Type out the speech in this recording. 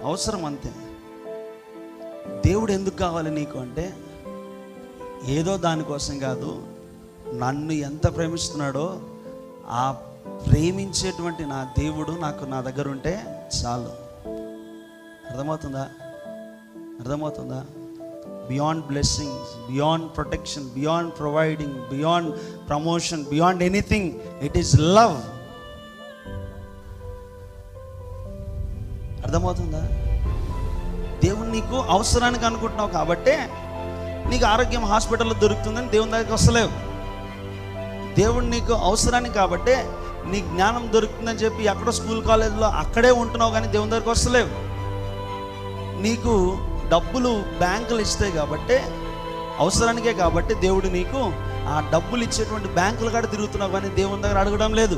అవసరం అంతే. దేవుడు ఎందుకు కావాలి నీకు అంటే ఏదో దానికోసం కాదు, నన్ను ఎంత ప్రేమిస్తున్నాడో ఆ ప్రేమించేటువంటి నా దేవుడు నా దగ్గర ఉంటే చాలు. అర్థమవుతుందా? Beyond blessings, beyond protection, beyond providing, beyond promotion, beyond anything, it is love. అర్థమవుతుందా? దేవుడు నీకు అవసరానికి అనుకుంటున్నావు కాబట్టే నీకు ఆరోగ్యం హాస్పిటల్లో దొరుకుతుందని దేవుని దగ్గరికి వస్తలేవు. దేవుడు నీకు అవసరానికి కాబట్టే నీ జ్ఞానం దొరుకుతుందని చెప్పి ఎక్కడో స్కూల్ కాలేజీలో అక్కడే ఉంటున్నావు, కానీ దేవుని దగ్గరికి వస్తలేవు. నీకు డబ్బులు బ్యాంకులు ఇస్తాయి కాబట్టే, అవసరానికే కాబట్టి దేవుడు నీకు ఆ డబ్బులు ఇచ్చేటువంటి బ్యాంకుల కాడ తిరుగుతున్నావు, కానీ దేవుని దగ్గర అడగడం లేదు.